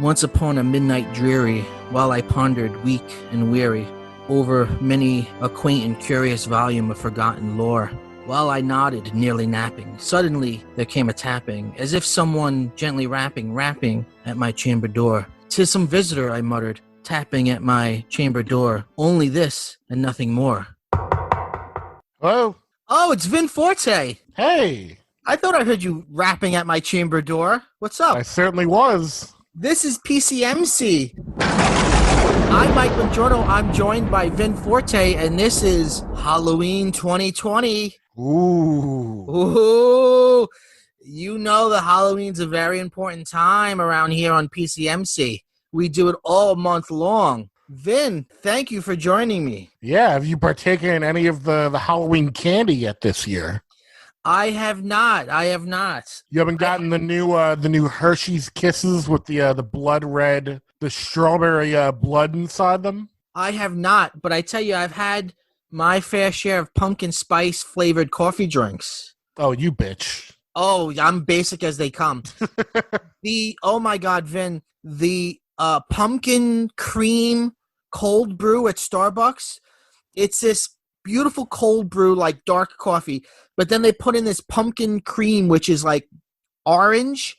Once upon a midnight dreary, while I pondered weak and weary over many a quaint and curious volume of forgotten lore, while I nodded, nearly napping, suddenly there came a tapping, as if someone gently rapping at my chamber door. "'Tis some visitor," I muttered, tapping at my chamber door. "Only this and nothing more." Hello? Oh, it's Vin Forte. Hey, I thought I heard you rapping at my chamber door. What's up? I certainly was. This is PCMC. I'm Mike Buongiorno. I'm joined by Vin Forte, and this is Halloween 2020. Ooh. Ooh. You know that Halloween's a very important time around here on PCMC. We do it all month long. Vin, thank you for joining me. Yeah, have you partaken in any of the Halloween candy yet this year? I have not. You haven't gotten the new Hershey's Kisses with the blood red, the strawberry blood inside them? I have not, but I tell you, I've had my fair share of pumpkin spice flavored coffee drinks. Oh, you bitch. Oh, I'm basic as they come. Oh my God, Vin, the pumpkin cream cold brew at Starbucks. It's this beautiful cold brew, like dark coffee, but then they put in this pumpkin cream, which is like orange,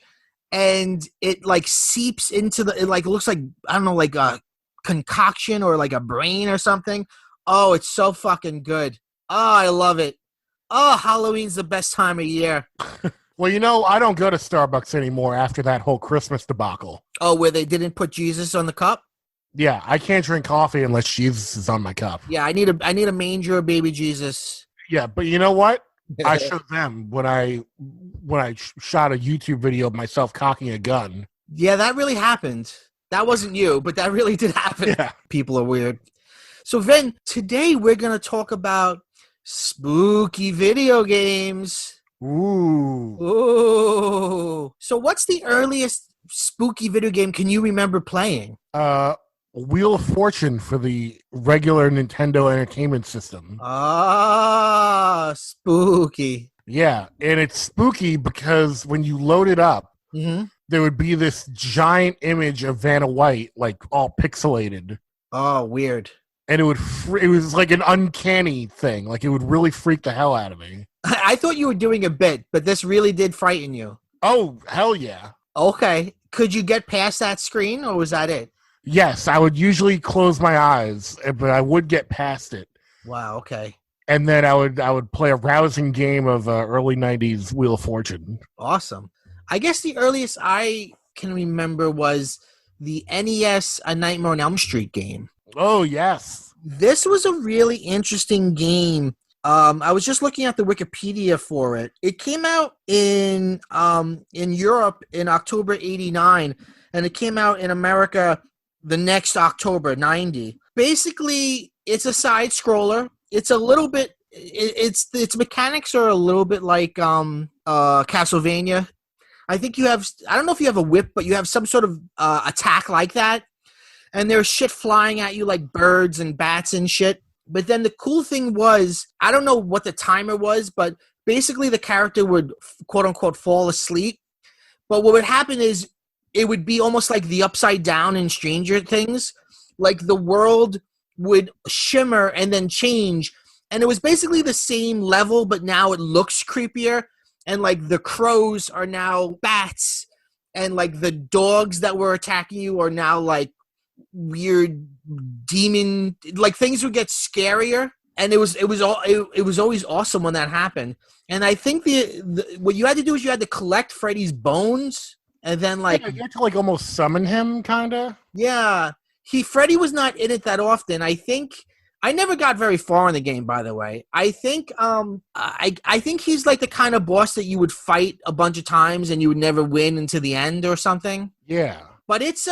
and it like seeps into it like looks like, I don't know, like a concoction or like a brain or something. Oh, it's so fucking good. Oh, I love it. Oh, Halloween's the best time of year. Well, I don't go to Starbucks anymore after that whole Christmas debacle. Oh, where they didn't put Jesus on the cup? Yeah, I can't drink coffee unless Jesus is on my cup. Yeah, I need a manger baby Jesus. Yeah, but you know what? I showed them when I shot a YouTube video of myself cocking a gun. Yeah, that really happened. That wasn't you, but that really did happen. Yeah. People are weird. So, Vin, today we're going to talk about spooky video games. Ooh. Ooh. So what's the earliest spooky video game can you remember playing? Wheel of Fortune for the regular Nintendo Entertainment System. Ah, spooky. Yeah, and it's spooky because when you load it up, there would be this giant image of Vanna White, like all pixelated. Oh, weird. And it was like an uncanny thing. Like it would really freak the hell out of me. I thought you were doing a bit, but this really did frighten you. Oh, hell yeah. Okay. Could you get past that screen, or was that it? Yes, I would usually close my eyes, but I would get past it. Wow, okay. And then I would play a rousing game of early 90s Wheel of Fortune. Awesome. I guess the earliest I can remember was the NES A Nightmare on Elm Street game. Oh, yes. This was a really interesting game. I was just looking at the Wikipedia for it. It came out in Europe in October 89, and it came out in America the next October 90. Basically, it's a side scroller. It's a little bit its mechanics are a little bit like Castlevania. I think I don't know if you have a whip, but you have some sort of attack like that. And there's shit flying at you like birds and bats and shit. But then the cool thing was, I don't know what the timer was, but basically the character would, quote unquote, fall asleep. But what would happen is it would be almost like the Upside Down in Stranger Things. Like the world would shimmer and then change. And it was basically the same level, but now it looks creepier. And like the crows are now bats. And like the dogs that were attacking you are now like weird demon, like things would get scarier, and it was always awesome when that happened. And I think the what you had to do is you had to collect Freddy's bones, and then like you had to like almost summon him, kind of. Yeah, Freddy was not in it that often. I think I never got very far in the game, by the way. I think I think he's like the kind of boss that you would fight a bunch of times and you would never win into the end or something. Yeah, but it's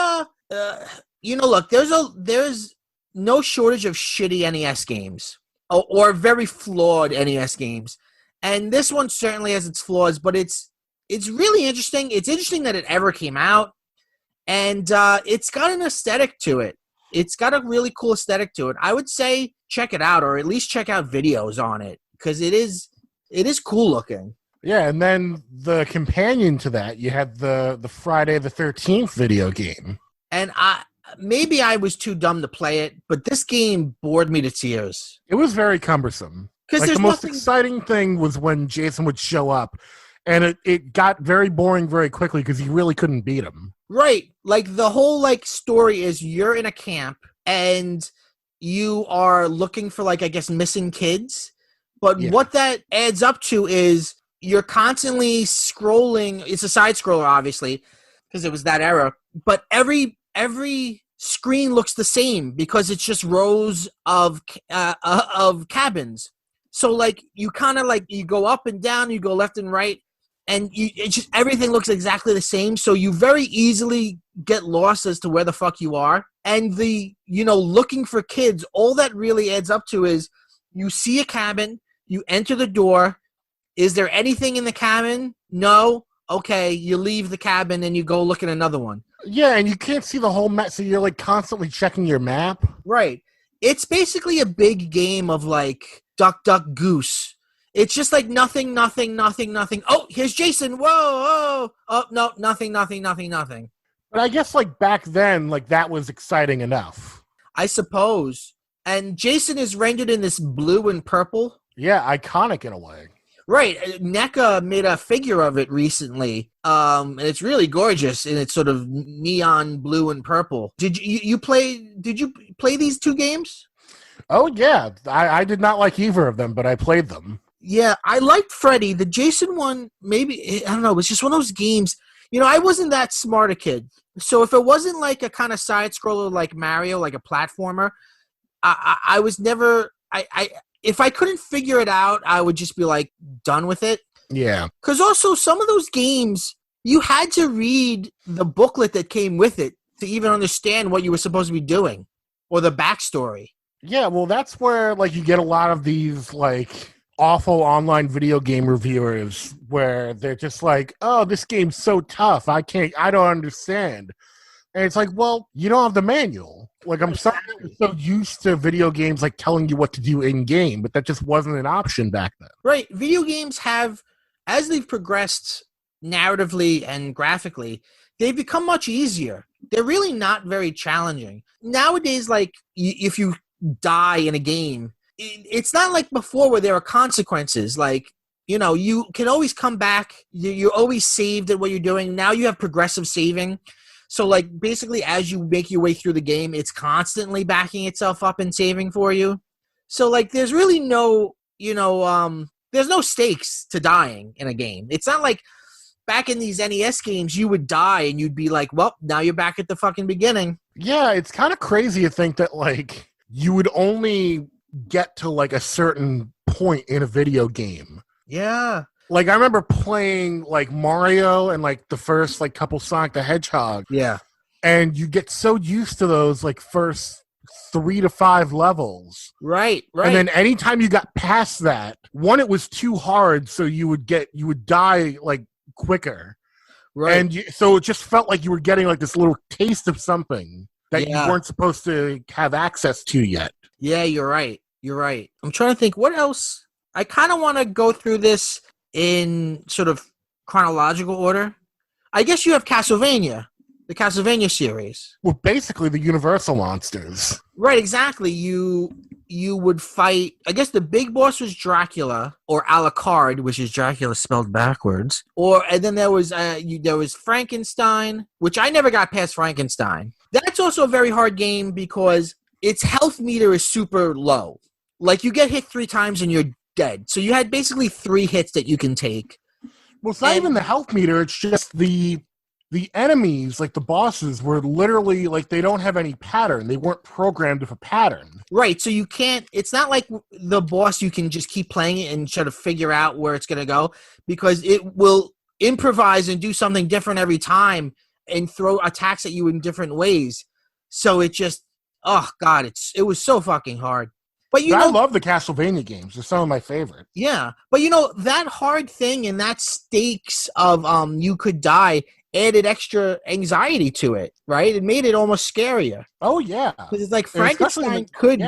look, there's no shortage of shitty NES games or very flawed NES games. And this one certainly has its flaws, but it's really interesting. It's interesting that it ever came out. And it's got an aesthetic to it. It's got a really cool aesthetic to it. I would say check it out, or at least check out videos on it, because it is cool looking. Yeah, and then the companion to that, you had the Friday the 13th video game. And maybe I was too dumb to play it, but this game bored me to tears. It was very cumbersome. Because like there's the most nothing... exciting thing was when Jason would show up, and it got very boring very quickly because you really couldn't beat him. Right. Like the whole like story is you're in a camp and you are looking for like, I guess, missing kids. But what that adds up to is you're constantly scrolling. It's a side scroller, obviously, because it was that era. But every screen looks the same because it's just rows of cabins. So like you kind of like you go up and down, you go left and right, and it's just everything looks exactly the same. So you very easily get lost as to where the fuck you are. And looking for kids, all that really adds up to is you see a cabin, you enter the door. Is there anything in the cabin? No. Okay, you leave the cabin and you go look at another one. Yeah, and you can't see the whole map, so you're like constantly checking your map. Right. It's basically a big game of like duck, duck, goose. It's just like nothing. Oh, here's Jason. Whoa. Oh, no, nothing. But I guess like back then, like that was exciting enough. I suppose. And Jason is rendered in this blue and purple. Yeah, iconic in a way. Right. NECA made a figure of it recently. And it's really gorgeous and it's sort of neon blue and purple. Did you play these two games? Oh yeah. I did not like either of them, but I played them. Yeah, I liked Freddy. The Jason one, maybe, I don't know, it was just one of those games. I wasn't that smart a kid. So if it wasn't like a kind of side-scroller like Mario, like a platformer, I was never... If I couldn't figure it out, I would just be like, done with it. Yeah. Because also, some of those games, you had to read the booklet that came with it to even understand what you were supposed to be doing, or the backstory. Yeah, well, that's where like you get a lot of these like awful online video game reviewers where they're just like, oh, this game's so tough, I don't understand. And it's like, well, you don't have the manual. Like, I'm sorry, I'm so used to video games like telling you what to do in game, but that just wasn't an option back then. Right. Video games have, as they've progressed narratively and graphically, they've become much easier. They're really not very challenging. Nowadays, like, if you die in a game, it's not like before where there are consequences. Like, you can always come back. You're always saved at what you're doing. Now you have progressive saving. So, like, basically, as you make your way through the game, it's constantly backing itself up and saving for you. So, like, there's really no, there's no stakes to dying in a game. It's not like back in these NES games, you would die and you'd be like, well, now you're back at the fucking beginning. Yeah, it's kind of crazy to think that, like, you would only get to, like, a certain point in a video game. Yeah. Like, I remember playing, like, Mario and, like, the first, like, couple Sonic the Hedgehog. Yeah. And you get so used to those, like, first 3 to 5 levels. Right. And then anytime you got past that, one, it was too hard, so you would die, like, quicker. Right. And so it just felt like you were getting, like, this little taste of something that you weren't supposed to have access to yet. Yeah, you're right. I'm trying to think, what else? I kind of want to go through this in sort of chronological order. I guess you have Castlevania, the Castlevania series. Well, basically the Universal monsters. Right, exactly. You would fight, I guess the big boss was Dracula, or Alucard, which is Dracula spelled backwards. And then there was Frankenstein, which I never got past Frankenstein. That's also a very hard game because its health meter is super low. Like, you get hit 3 times and you're dead. So you had basically 3 hits that you can take. Well, it's not even the health meter. It's just the enemies, like the bosses, were literally like they don't have any pattern. They weren't programmed with a pattern. Right. So you can't. It's not like the boss. You can just keep playing it and try to figure out where it's going to go because it will improvise and do something different every time and throw attacks at you in different ways. So it just, oh God, it was so fucking hard. But I love the Castlevania games. They're some of my favorites. Yeah. But that hard thing and that stakes of you could die added extra anxiety to it, right? It made it almost scarier. Oh, yeah. Because it's like Frankenstein could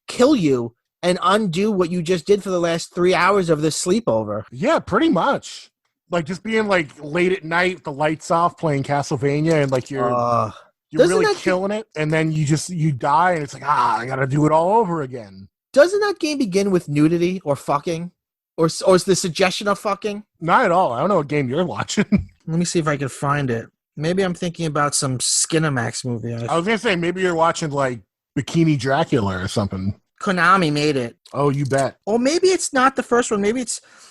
kill you and undo what you just did for the last 3 hours of this sleepover. Yeah, pretty much. Like just being like late at night with the lights off playing Castlevania and like you're really killing it, and then you die and it's like, I gotta do it all over again. Doesn't that game begin with nudity or fucking? Or is the suggestion of fucking? Not at all. I don't know what game you're watching. Let me see if I can find it. Maybe I'm thinking about some Skinamax movie. I was gonna say maybe you're watching like Bikini Dracula or something. Konami made it. Oh, you bet. Or maybe it's not the first one. Maybe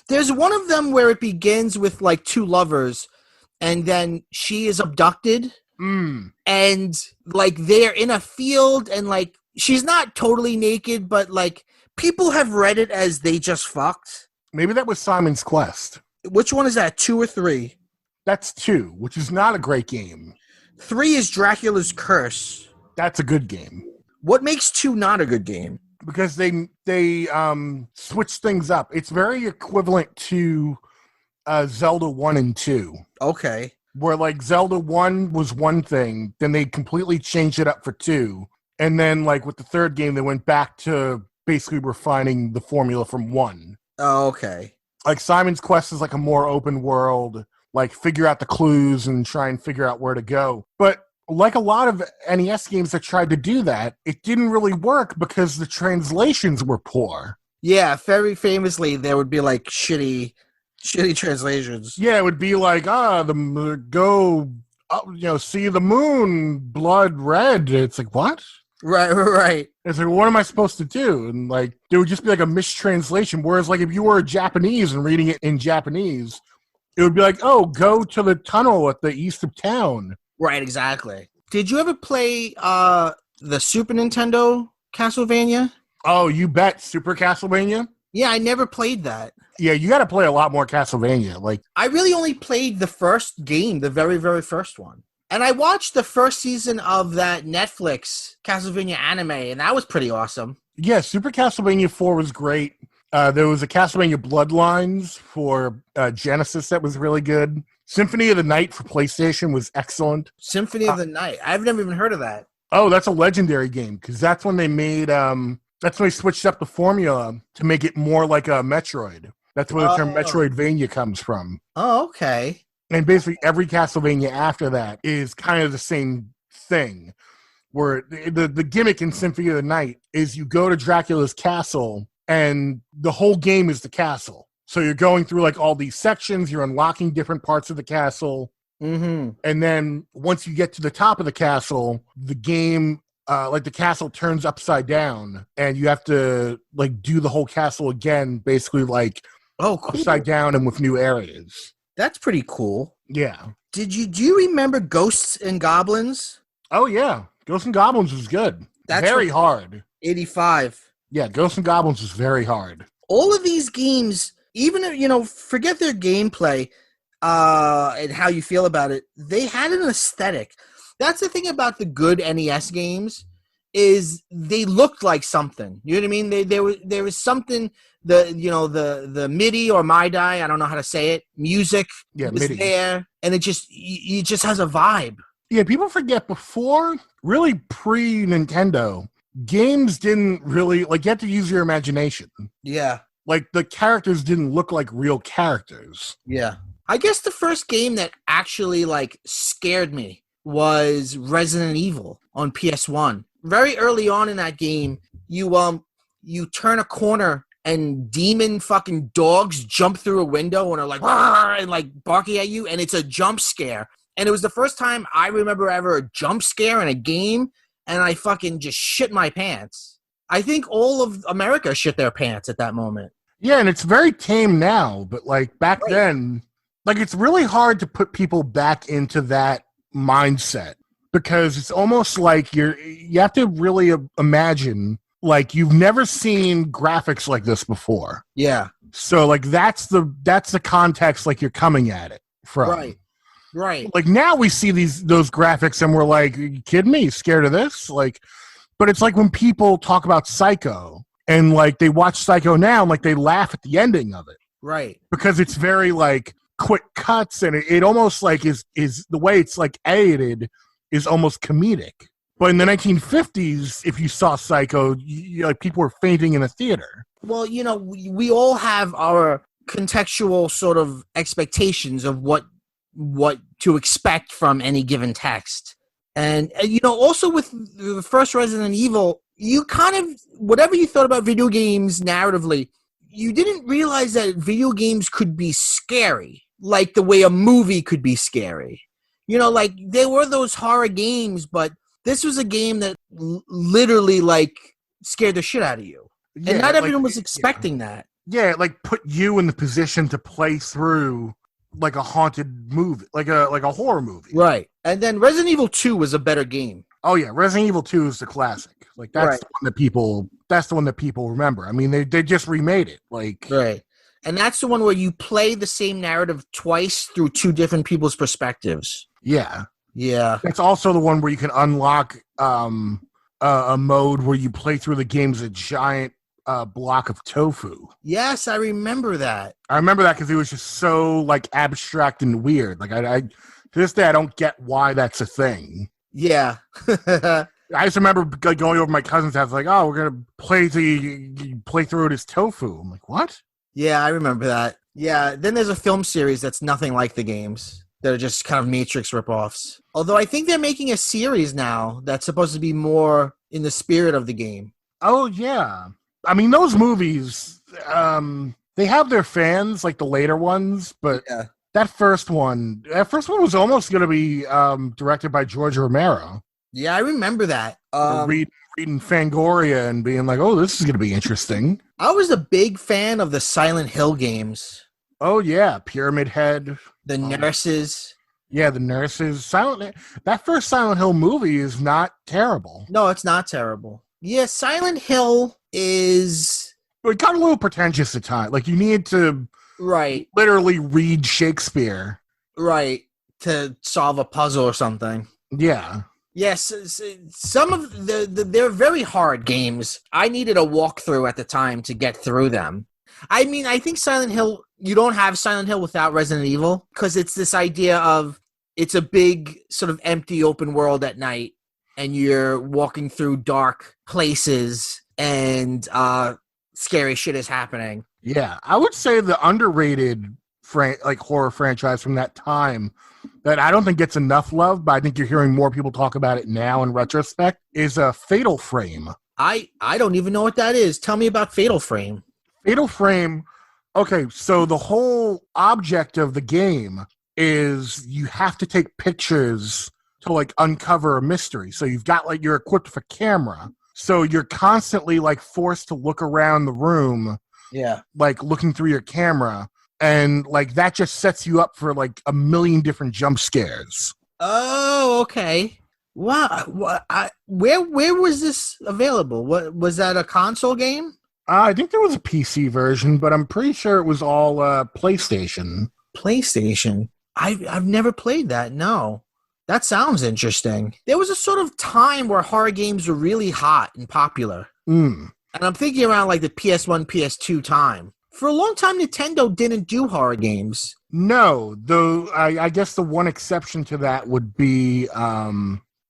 there's one of them where it begins with like two lovers and then she is abducted and like they're in a field and like she's not totally naked, but like people have read it as they just fucked. Maybe that was Simon's Quest. Which one is that, 2 or 3? That's 2, which is not a great game. 3 is Dracula's Curse. That's a good game. What makes 2 not a good game? Because they switch things up. It's very equivalent to Zelda 1 and 2. Okay. Where like Zelda 1 was one thing, then they completely changed it up for 2. And then like with the third game, they went back to basically refining the formula from 1. Oh, okay. Like Simon's Quest is like a more open world, like figure out the clues and try and figure out where to go. But like a lot of NES games that tried to do that, it didn't really work because the translations were poor. Yeah, very famously, there would be like shitty translations. Yeah, it would be like, see the moon, blood red. It's like, what? Right. It's like, what am I supposed to do? And like, there would just be like a mistranslation. Whereas like if you were Japanese and reading it in Japanese, it would be like, oh, go to the tunnel at the east of town. Right, exactly. Did you ever play the Super Nintendo Castlevania? Oh, you bet. Super Castlevania? Yeah, I never played that. Yeah, you got to play a lot more Castlevania. Like, I really only played the first game, the very, very first one. And I watched the first season of that Netflix Castlevania anime, and that was pretty awesome. Yeah, Super Castlevania 4 was great. There was a Castlevania Bloodlines for Genesis that was really good. Symphony of the Night for PlayStation was excellent. Symphony of the Night. I've never even heard of that. Oh, that's a legendary game because that's when they made that's when they switched up the formula to make it more like a Metroid. That's where the term Metroidvania comes from. Oh, okay. And basically every Castlevania after that is kind of the same thing. Where the gimmick in Symphony of the Night is you go to Dracula's castle and the whole game is the castle. So you're going through like all these sections, you're unlocking different parts of the castle. Mm-hmm. And then once you get to the top of the castle, the game, like the castle turns upside down and you have to like do the whole castle again, basically like cool. Upside down and with new areas. That's pretty cool. Yeah. Do you remember Ghosts and Goblins? Oh, yeah. Ghosts and Goblins was good. That's very hard. 85. Yeah, Ghosts and Goblins was very hard. All of these games, even if, forget their gameplay and how you feel about it, they had an aesthetic. That's the thing about the good NES games is they looked like something. You know what I mean? There was something, the MIDI or MIDI, I don't know how to say it, music was MIDI. There, and it just has a vibe. Yeah, people forget before, really pre-Nintendo, games didn't really, like, you had to use your imagination. Yeah. Like, the characters didn't look like real characters. Yeah. I guess the first game that actually, like, scared me was Resident Evil on PS1. Very early on in that game, you turn a corner and demon fucking dogs jump through a window and are like, and like barking at you, and it's a jump scare. And it was the first time I remember ever a jump scare in a game, and I fucking just shit my pants. I think all of America shit their pants at that moment. Yeah, and it's very tame now, but like back then, like it's really hard to put people back into that mindset because it's almost like you have to really imagine like you've never seen graphics like this before. Yeah. So like that's the context like you're coming at it from. Right. Like now we see those graphics and we're like, are you kidding me? You scared of this? Like, but it's like when people talk about Psycho and like they watch Psycho now and like they laugh at the ending of it. Right. Because it's very like quick cuts and it almost like is the way it's like edited is almost comedic. But in the 1950s, if you saw Psycho, like people were fainting in a theater. Well, we all have our contextual sort of expectations of what to expect from any given text. And also with the first Resident Evil, you kind of, whatever you thought about video games narratively, you didn't realize that video games could be scary, like the way a movie could be scary. Like there were those horror games, but this was a game that literally like scared the shit out of you. Yeah, and not everyone was expecting that. Yeah, it like put you in the position to play through like a haunted movie, like a horror movie. Right. And then Resident Evil 2 was a better game. Oh yeah, Resident Evil 2 is the classic. Like that's the one that people remember. I mean, they just remade it. Like right. And that's the one where you play the same narrative twice through two different people's perspectives. Yeah. Yeah. It's also the one where you can unlock a mode where you play through the game as a giant block of tofu. Yes, I remember that. I remember that because it was just so like abstract and weird. Like I to this day I don't get why that's a thing. Yeah. I just remember going over to my cousin's house, like, oh, we're gonna play through it as tofu. I'm like, what? Yeah, I remember that. Yeah. Then there's a film series that's nothing like the games. That are just kind of Matrix ripoffs. Although I think they're making a series now that's supposed to be more in the spirit of the game. Oh yeah. I mean, those movies, they have their fans, like the later ones, but that first one was almost going to be directed by George Romero. Yeah, I remember that. Reading Fangoria and being like, oh, this is going to be interesting. I was a big fan of the Silent Hill games. Oh, yeah. Pyramid Head. The Nurses. Yeah, the Nurses. That first Silent Hill movie is not terrible. No, it's not terrible. Yeah, Silent Hill is... It got a little pretentious at times. Like, you need to literally read Shakespeare. Right, to solve a puzzle or something. Yeah. Yes, some of they're very hard games. I needed a walkthrough at the time to get through them. I mean, I think Silent Hill, you don't have Silent Hill without Resident Evil because it's this idea of it's a big sort of empty open world at night and you're walking through dark places and scary shit is happening. Yeah, I would say the underrated horror franchise from that time that I don't think gets enough love, but I think you're hearing more people talk about it now in retrospect, is Fatal Frame. I don't even know what that is. Tell me about Fatal Frame. Fatal Frame, okay, so the whole object of the game is you have to take pictures to, like, uncover a mystery. So you've got, like, you're equipped with a camera. So you're constantly, like, forced to look around the room. Yeah. Like, looking through your camera. And, like, that just sets you up for, like, a million different jump scares. Oh, okay. Wow. Where was this available? What was that, a console game? I think there was a PC version, but I'm pretty sure it was all PlayStation. PlayStation? I've never played that, no. That sounds interesting. There was a sort of time where horror games were really hot and popular. And I'm thinking around like the PS1, PS2 time. For a long time, Nintendo didn't do horror games. No, though I guess the one exception to that would be...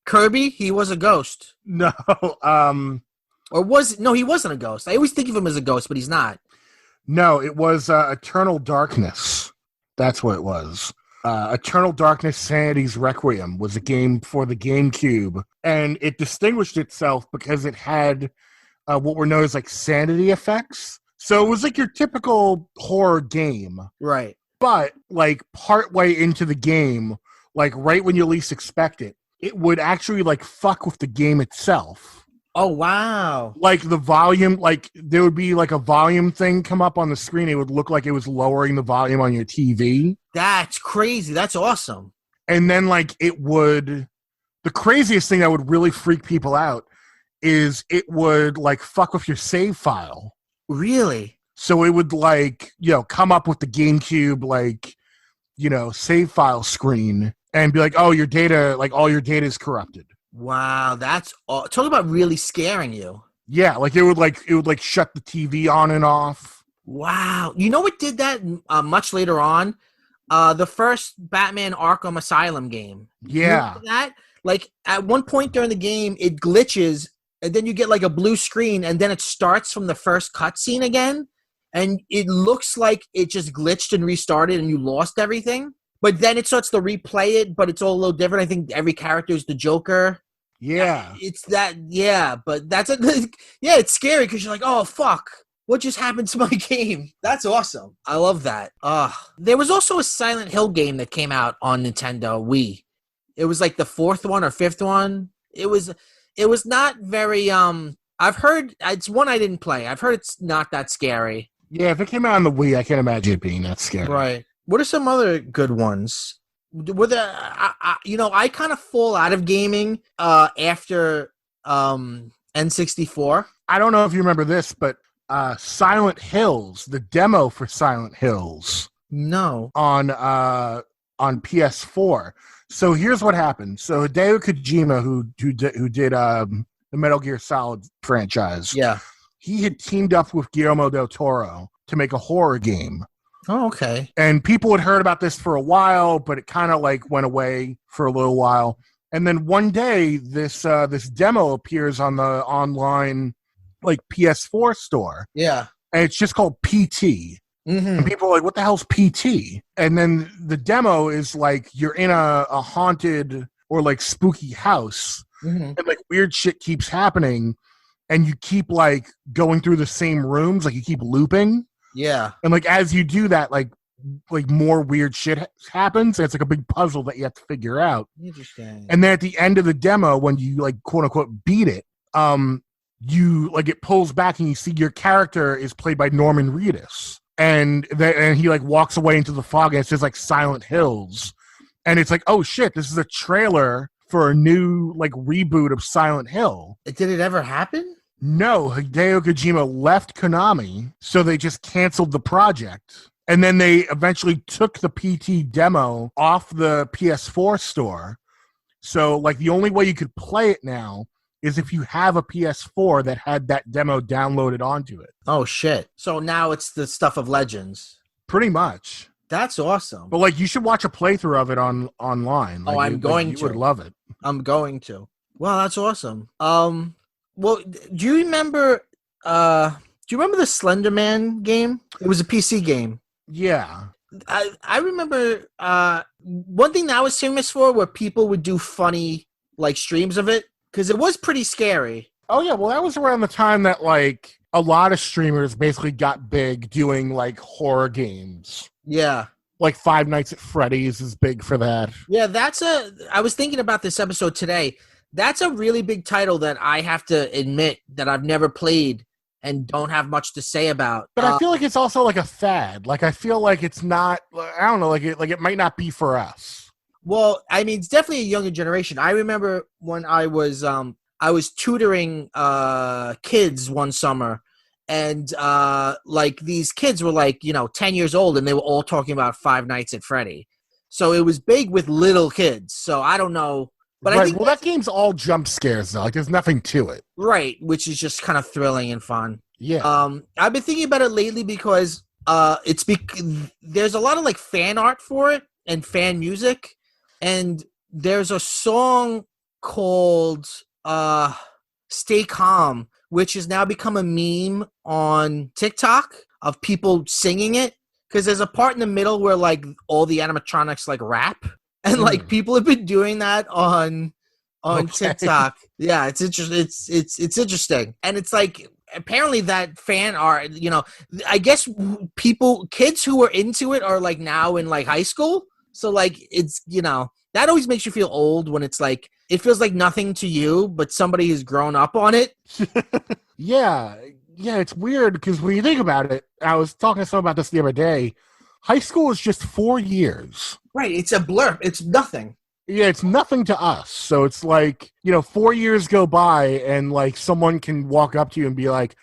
Kirby? He was a ghost. No, No, he wasn't a ghost. I always think of him as a ghost, but he's not. No, it was Eternal Darkness. That's what it was. Eternal Darkness Sanity's Requiem was a game for the GameCube, and it distinguished itself because it had what were known as like sanity effects. So it was like your typical horror game. Right. But like partway into the game, like right when you least expect it, it would actually like fuck with the game itself. Oh, wow. Like the volume, like there would be like a volume thing come up on the screen. It would look like it was lowering the volume on your TV. That's crazy. That's awesome. And then like the craziest thing that would really freak people out is it would like fuck with your save file. Really? So it would like, come up with the GameCube, like, save file screen and be like, oh, your data, like all your data is corrupted. Wow, talk about really scaring you. Yeah, like it would shut the TV on and off. Wow. You know what did that much later on? The first Batman Arkham Asylum game. Yeah. You know that? Like at one point during the game, it glitches, and then you get like a blue screen, and then it starts from the first cutscene again, and it looks like it just glitched and restarted, and you lost everything. But then it starts to replay it, but it's all a little different. I think every character is the Joker. Yeah. It's that, yeah, but that's a yeah, it's scary because you're like, oh fuck, what just happened to my game? That's awesome. I love that. There was also a Silent Hill game that came out on Nintendo Wii. It was like the fourth one or fifth one. It was not very I've heard it's one I didn't play. I've heard it's not that scary. Yeah, if it came out on the Wii, I can't imagine it being that scary. Right. What are some other good ones? Were there, I kind of fall out of gaming after N64. I don't know if you remember this, but Silent Hills, the demo for Silent Hills. No. On PS4. So here's what happened. So Hideo Kojima, who did the Metal Gear Solid franchise, yeah, he had teamed up with Guillermo del Toro to make a horror game. Oh, okay. And people had heard about this for a while, but it kind of like went away for a little while. And then one day, this demo appears on the online like PS4 store. Yeah, and it's just called PT. Mm-hmm. And people are like, what the hell's PT? And then the demo is like you're in a haunted or like spooky house, mm-hmm. and like weird shit keeps happening, and you keep like going through the same rooms, like you keep looping. Yeah. And like as you do that, like more weird shit happens. And it's like a big puzzle that you have to figure out. Interesting. And then at the end of the demo, when you like quote unquote beat it, you like it pulls back and you see your character is played by Norman Reedus. And he like walks away into the fog, and it says like Silent Hills. And it's like, oh shit, this is a trailer for a new like reboot of Silent Hill. Did it ever happen? No, Hideo Kojima left Konami, so they just canceled the project. And then they eventually took the PT demo off the PS4 store. So like the only way you could play it now is if you have a PS4 that had that demo downloaded onto it. Oh, shit. So now it's the stuff of legends. Pretty much. That's awesome. But, like, you should watch a playthrough of it online. Like, I'm going to. You would love it. I'm going to. Wow, that's awesome. Well, do you remember the Slender Man game? It was a PC game. Yeah. I remember one thing that I was famous for where people would do funny, like, streams of it. Because it was pretty scary. Oh, yeah. Well, that was around the time that, like, a lot of streamers basically got big doing, like, horror games. Yeah. Like Five Nights at Freddy's is big for that. Yeah, I was thinking about this episode today. That's a really big title that I have to admit that I've never played and don't have much to say about. But I feel like it's also, like, a fad. Like, I feel like it's not, I don't know, like it might not be for us. Well, I mean, it's definitely a younger generation. I remember when I was tutoring kids one summer, and like these kids were like 10 years old, and they were all talking about Five Nights at Freddy. So it was big with little kids. So I don't know, but I think that game's all jump scares though. Like there's nothing to it, right? Which is just kind of thrilling and fun. Yeah. I've been thinking about it lately because there's a lot of like fan art for it and fan music. And there's a song called Stay Calm, which has now become a meme on TikTok of people singing it. Because there's a part in the middle where like all the animatronics like rap. And like people have been doing that on TikTok. Yeah, it's interesting. It's interesting. And it's like apparently that fan art, I guess kids who were into it are like now in like high school. So, like, it's, that always makes you feel old when it's like, it feels like nothing to you, but somebody has grown up on it. Yeah, it's weird because when you think about it, I was talking to someone about this the other day. High school is just 4 years. Right, it's a blur. It's nothing. Yeah, it's nothing to us. So it's like, 4 years go by and, like, someone can walk up to you and be like,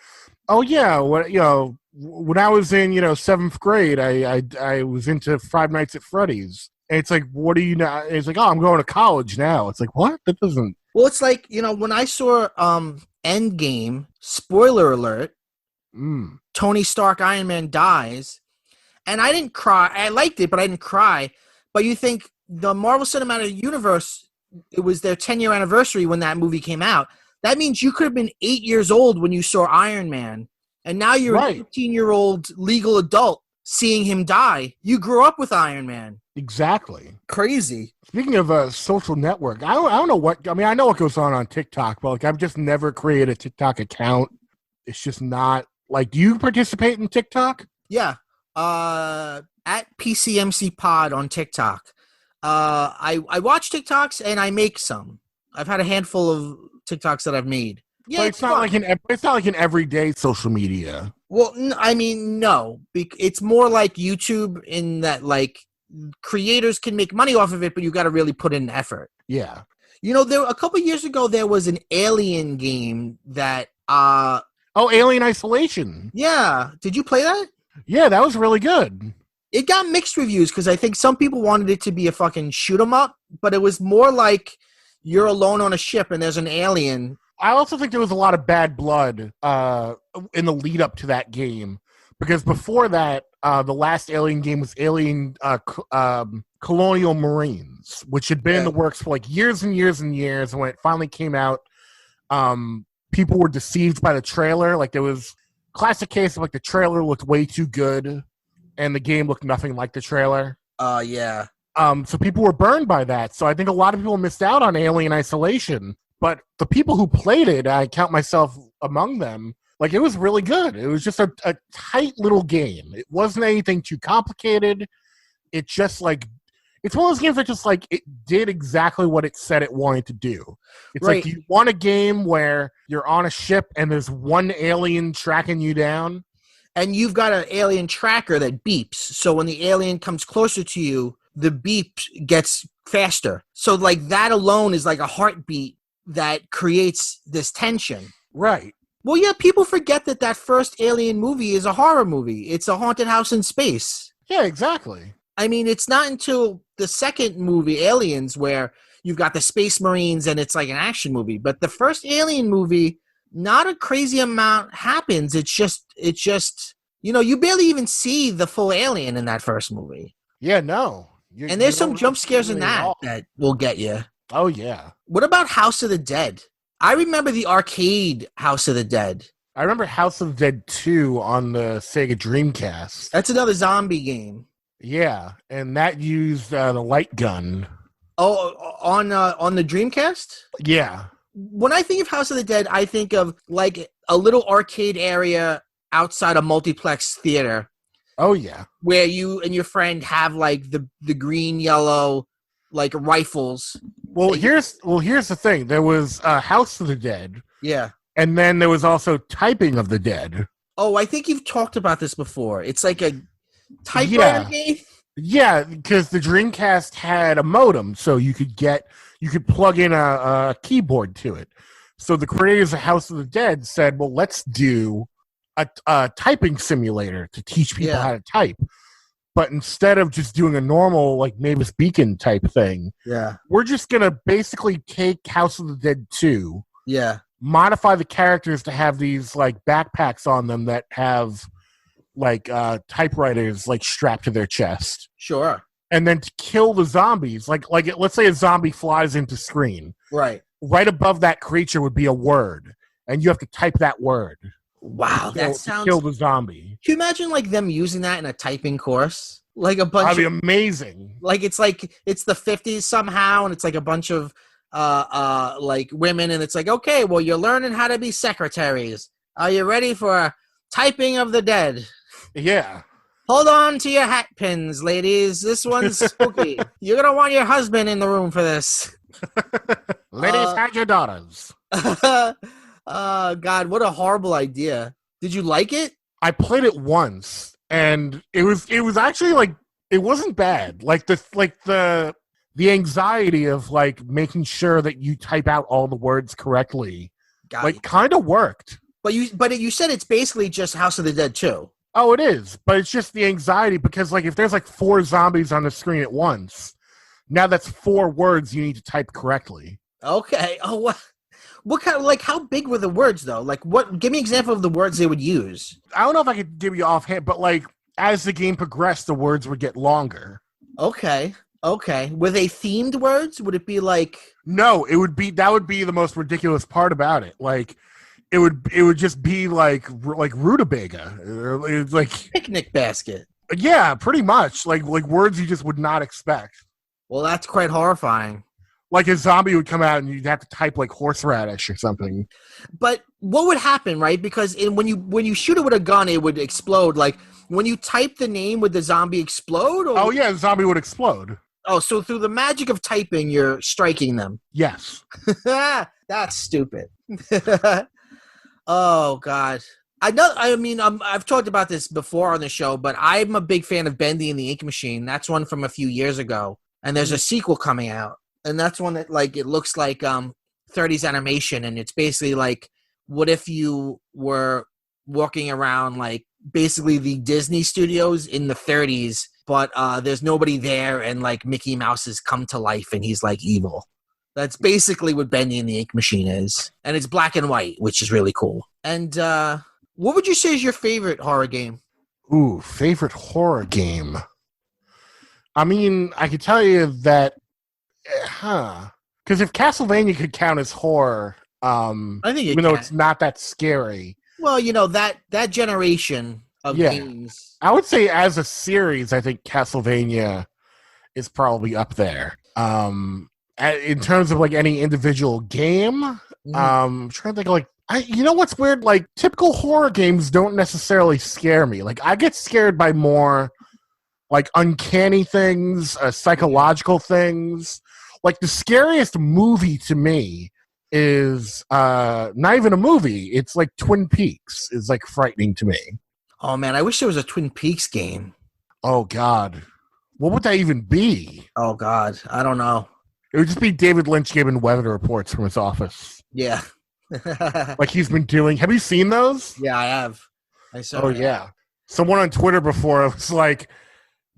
oh, yeah, when I was in, 7th grade, I was into Five Nights at Freddy's. And it's like, what are you now? And it's like, oh, I'm going to college now. It's like, what? That doesn't... Well, it's like, when I saw Endgame, spoiler alert, Tony Stark, Iron Man dies. And I didn't cry. I liked it, but I didn't cry. But you think the Marvel Cinematic Universe it was their 10-year anniversary when that movie came out. That means you could have been 8 years old when you saw Iron Man, and now you're an 18-year-old legal adult seeing him die. You grew up with Iron Man. Exactly. Crazy. Speaking of a social network, I don't know what, I mean, I know what goes on TikTok, but like I've just never created a TikTok account. It's just not, like, do you participate in TikTok? Yeah. At PCMC Pod on TikTok. I watch TikToks and I make some. I've had a handful of TikToks that I've made. Yeah, but it's not like an everyday social media. Well, I mean, no. It's more like YouTube in that, like, creators can make money off of it, but you got to really put in effort. Yeah. You know, a couple years ago, there was an Alien game that... Alien Isolation. Yeah. Did you play that? Yeah, that was really good. It got mixed reviews because I think some people wanted it to be a fucking shoot 'em up, but it was more like you're alone on a ship and there's an alien. I also think there was a lot of bad blood in the lead up to that game, because before that, the last Alien game was Alien Colonial Marines, which had been in the works for like years and years and years. And when it finally came out, people were deceived by the trailer. Like, there was classic case of like the trailer looked way too good and the game looked nothing like the trailer. Yeah. So people were burned by that. So I think a lot of people missed out on Alien Isolation. But the people who played it, I count myself among them, like, it was really good. It was just a tight little game. It wasn't anything too complicated. It just, like, it's one of those games that just, like, it did exactly what it said it wanted to do. It's like, you want a game where you're on a ship and there's one alien tracking you down. And you've got an alien tracker that beeps. So when the alien comes closer to you, the beep gets faster. So, like, that alone is like a heartbeat that creates this tension. Right. Well, yeah, people forget that first Alien movie is a horror movie. It's a haunted house in space. Yeah, exactly. I mean, it's not until the second movie, Aliens, where you've got the Space Marines and it's like an action movie. But the first Alien movie, not a crazy amount happens. It's just, you know, you barely even see the full alien in that first movie. Yeah, no. And there's some jump scares in that will get you. Oh, yeah. What about House of the Dead? I remember the arcade House of the Dead. I remember House of the Dead 2 on the Sega Dreamcast. That's another zombie game. Yeah, and that used the light gun. Oh, on the Dreamcast? Yeah. When I think of House of the Dead, I think of like a little arcade area outside a multiplex theater. Oh, yeah. Where you and your friend have like the green, yellow, like rifles. Well, here's the thing. There was House of the Dead. Yeah. And then there was also Typing of the Dead. Oh, I think you've talked about this before. It's like a typewriter game? Yeah, because the Dreamcast had a modem, so you could plug in a keyboard to it. So the creators of House of the Dead said, well, let's do a typing simulator to teach people how to type. But instead of just doing a normal, like, Mavis Beacon type thing, we're just going to basically take House of the Dead 2, modify the characters to have these, like, backpacks on them that have, like, typewriters, like, strapped to their chest. Sure. And then to kill the zombies, like let's say a zombie flies into screen. Right. Right above that creature would be a word, and you have to type that word. Wow, that sounds... to kill the zombie. Can you imagine, like, them using that in a typing course? Like a bunch That'd be amazing. Like, it's the 50s somehow, and it's like a bunch of like women, and it's like, okay, well, you're learning how to be secretaries. Are you ready for Typing of the Dead? Yeah. Hold on to your hat pins, ladies. This one's spooky. You're gonna want your husband in the room for this. Ladies, hide your daughters. God, what a horrible idea. Did you like it? I played it once, and it was actually, like, it wasn't bad. Like the anxiety of, like, making sure that you type out all the words correctly, kind of worked. But you said it's basically just House of the Dead 2. Oh, it is, but it's just the anxiety because, like, if there's like 4 zombies on the screen at once, now that's 4 words you need to type correctly. Okay. Oh, what kind of, like, how big were the words though? Like, what? Give me an example of the words they would use. I don't know if I could give you offhand, but, like, as the game progressed, the words would get longer. Okay. Okay. Were they themed words? Would it be like No, that would be the most ridiculous part about it. Like it would just be like rutabaga. It's like picnic basket? yeah, pretty much like words you just would not expect. Well, that's quite horrifying. Like a zombie would come out and you'd have to type like horseradish or something. But what would happen, right? Because when you shoot it with a gun, it would explode. Like when you type the name, would the zombie explode? Or oh yeah, the zombie would explode. Oh, so through the magic of typing, you're striking them. Yes. That's stupid. Oh God. I know. I mean, I've talked about this before on the show, but I'm a big fan of Bendy and the Ink Machine. That's one from a few years ago, and there's a sequel coming out, and that's one that like it looks like 30s animation, and it's basically like, what if you were walking around like basically the Disney studios in the 30s, but there's nobody there, and like Mickey Mouse has come to life, and he's like evil. That's basically what Bendy and the Ink Machine is, and it's black and white, which is really cool. And what would you say is your favorite horror game? Ooh, favorite horror game. I mean, I could tell you that, because if Castlevania could count as horror, I think even though it's not that scary. Well, that generation of games. I would say as a series, I think Castlevania is probably up there. In terms of like any individual game, I'm trying to think of like, you know what's weird? Like typical horror games don't necessarily scare me. Like I get scared by more like uncanny things, psychological things. Like the scariest movie to me is not even a movie. It's like Twin Peaks is like frightening to me. Oh man, I wish there was a Twin Peaks game. Oh God. What would that even be? Oh God, I don't know. It would just be David Lynch giving weather reports from his office. Yeah. Like he's been doing. Have you seen those? Yeah, I have. I saw. Oh yeah. Someone on Twitter before was like,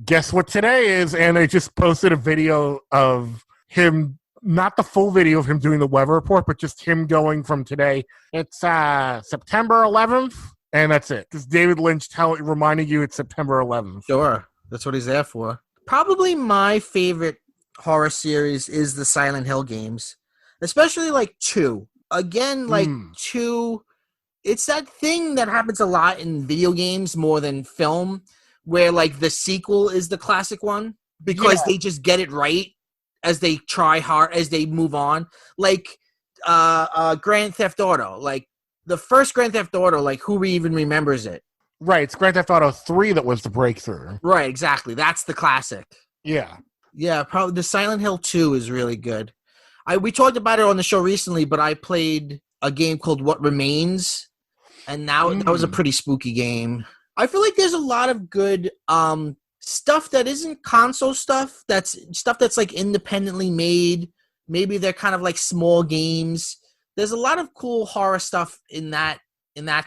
"Guess what today is?" And they just posted a video of him, not the full video of him doing the weather report, but just him going from today. It's September 11th, and that's it. Just David Lynch reminding you it's September 11th. Sure, that's what he's there for. Probably my favorite horror series is the Silent Hill games, especially like 2. Again, like 2, it's that thing that happens a lot in video games more than film, where like the sequel is the classic one because they just get it right as they try hard, as they move on. Like Grand Theft Auto, like the first Grand Theft Auto, like who even remembers it? Right, it's Grand Theft Auto 3 that was the breakthrough. Right, exactly. That's the classic. Yeah. Yeah, probably the Silent Hill 2 is really good. We talked about it on the show recently, but I played a game called What Remains, and that was a pretty spooky game. I feel like there's a lot of good stuff that isn't console stuff. That's stuff that's like independently made. Maybe they're kind of like small games. There's a lot of cool horror stuff in that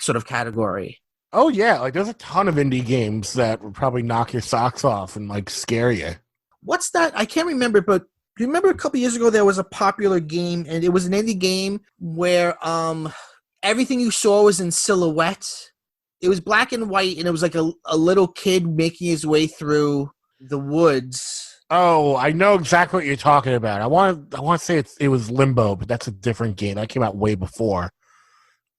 sort of category. Oh yeah, like there's a ton of indie games that would probably knock your socks off and like scare you. What's that? I can't remember, but do you remember a couple years ago there was a popular game, and it was an indie game where everything you saw was in silhouette. It was black and white, and it was like a little kid making his way through the woods. Oh, I know exactly what you're talking about. I want to say it was Limbo, but that's a different game. That came out way before.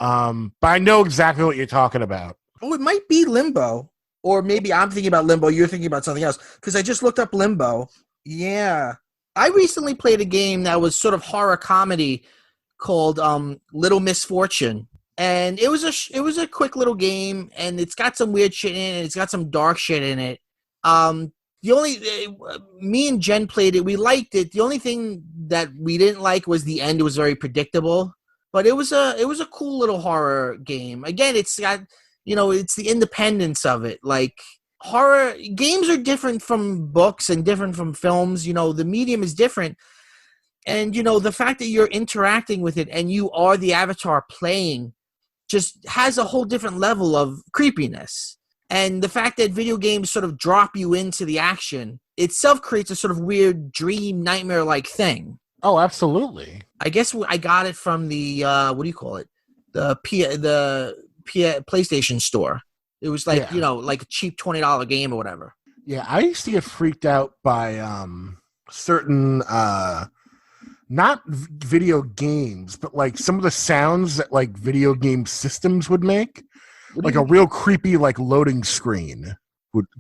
But I know exactly what you're talking about. Oh, it might be Limbo. Or maybe I'm thinking about Limbo, you're thinking about something else. Because I just looked up Limbo. Yeah. I recently played a game that was sort of horror comedy called Little Misfortune. And it was a quick little game, and it's got some weird shit in it, and it's got some dark shit in it. Me and Jen played it. We liked it. The only thing that we didn't like was the end. It was very predictable. But it was a cool little horror game. Again, it's got, it's the independence of it. Like, horror games are different from books and different from films. The medium is different. And, the fact that you're interacting with it and you are the avatar playing just has a whole different level of creepiness. And the fact that video games sort of drop you into the action itself creates a sort of weird dream, nightmare-like thing. Oh, absolutely. I guess I got it from the, what do you call it? The PlayStation store. It was like, like a cheap $20 game or whatever. Yeah, I used to get freaked out by certain not video games, but like some of the sounds that like video game systems would make. Like a real creepy like loading screen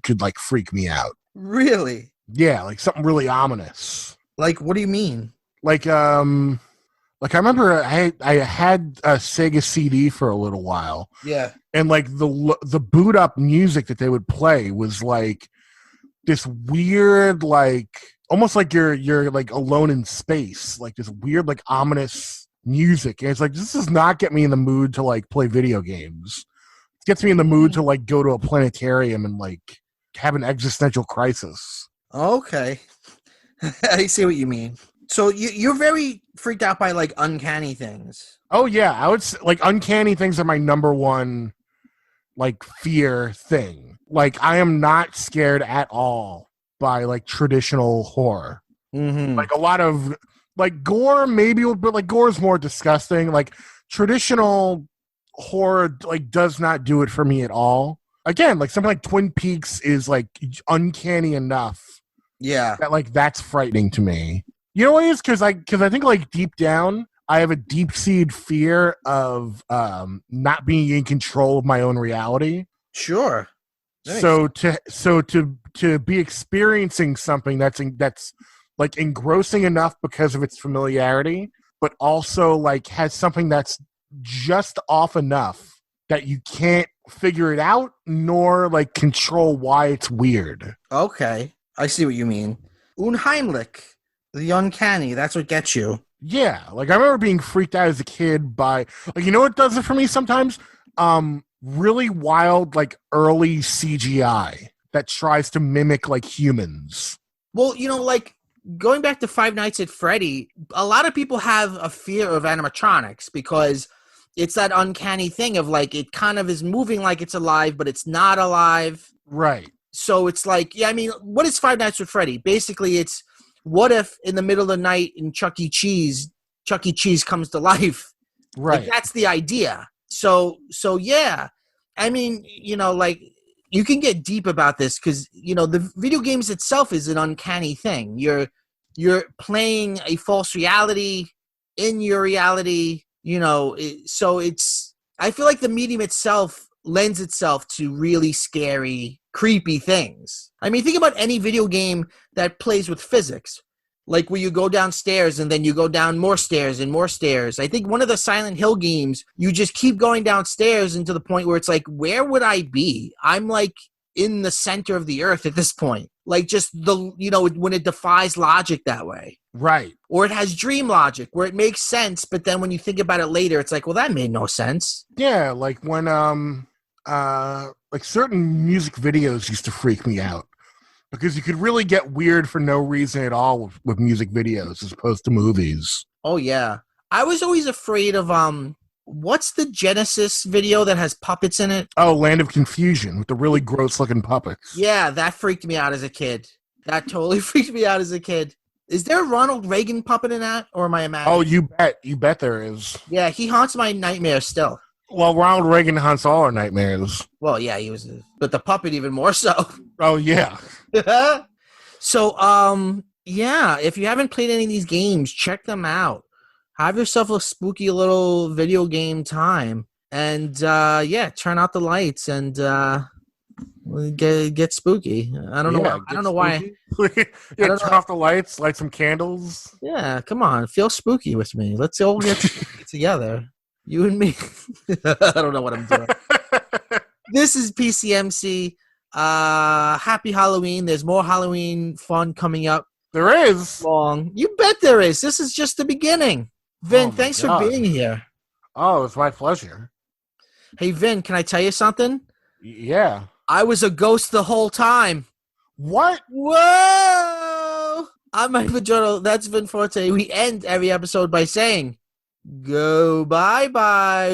could like freak me out. Really? Yeah, like something really ominous. Like, what do you mean? Like I remember I had a Sega CD for a little while. Yeah. And like the boot up music that they would play was like this weird like almost like you're like alone in space, like this weird like ominous music. And it's like this does not get me in the mood to like play video games. Gets me in the mood to like go to a planetarium and like have an existential crisis. Okay. I see what you mean. So you're very freaked out by like uncanny things. Oh yeah, I would say, like uncanny things are my number one like fear thing. Like I am not scared at all by like traditional horror. Mm-hmm. Like a lot of like gore maybe, but like gore is more disgusting. Like traditional horror like does not do it for me at all. Again, like something like Twin Peaks is like uncanny enough. Yeah. That like that's frightening to me. You know what it is? Because I think like deep down I have a deep-seated fear of not being in control of my own reality. Sure. So to be experiencing something that's like engrossing enough because of its familiarity, but also like has something that's just off enough that you can't figure it out nor like control why it's weird. Okay. I see what you mean. Unheimlich, the uncanny, that's what gets you. Yeah, like I remember being freaked out as a kid by like, you know what does it for me sometimes? Really wild like early CGI that tries to mimic like humans. Well, you know, like going back to Five Nights at Freddy, a lot of people have a fear of animatronics because it's that uncanny thing of like it kind of is moving like it's alive, but it's not alive. Right. So it's like, yeah, I mean, what is Five Nights at Freddy? Basically, it's what if in the middle of the night in Chuck E. Cheese comes to life? Right. Like, that's the idea. So yeah. I mean, you know, like you can get deep about this because, you know, the video games itself is an uncanny thing. You're playing a false reality in your reality, you know, so it's, I feel like the medium itself lends itself to really scary, creepy things. I mean, think about any video game that plays with physics, like where you go downstairs and then you go down more stairs and more stairs. I think one of the Silent Hill games, you just keep going downstairs and to the point where it's like, where would I be? I'm like in the center of the earth at this point. Like just the, you know, when it defies logic that way. Right. Or it has dream logic where it makes sense, but then when you think about it later, it's like, well, that made no sense. Yeah, like when like certain music videos used to freak me out because you could really get weird for no reason at all with music videos as opposed to movies. Oh yeah. I was always afraid of what's the Genesis video that has puppets in it? Oh, Land of Confusion with the really gross looking puppets. Yeah, that freaked me out as a kid. That totally freaked me out as a kid. Is there a Ronald Reagan puppet in that, or am I imagining? Oh, you bet there is. Yeah, he haunts my nightmares still. Well, Ronald Reagan haunts all our nightmares. Well, yeah, he was, but the puppet even more so. Oh yeah. So, yeah, if you haven't played any of these games, check them out. Have yourself a spooky little video game time, and yeah, turn out the lights and get spooky. I don't know. I don't know why. Yeah, turn off the lights, light some candles. Yeah, come on, feel spooky with me. Let's all get together, you and me. I don't know what I'm doing. This is PCMC. Happy Halloween. There's more Halloween fun coming up. There is. Long. You bet there is. This is just the beginning. Vin, thanks for being here. Oh, it's my pleasure. Hey, Vin, can I tell you something? Yeah. I was a ghost the whole time. What? Whoa! I'm Mike Vin. That's Vin Forte. We end every episode by saying, go bye-bye.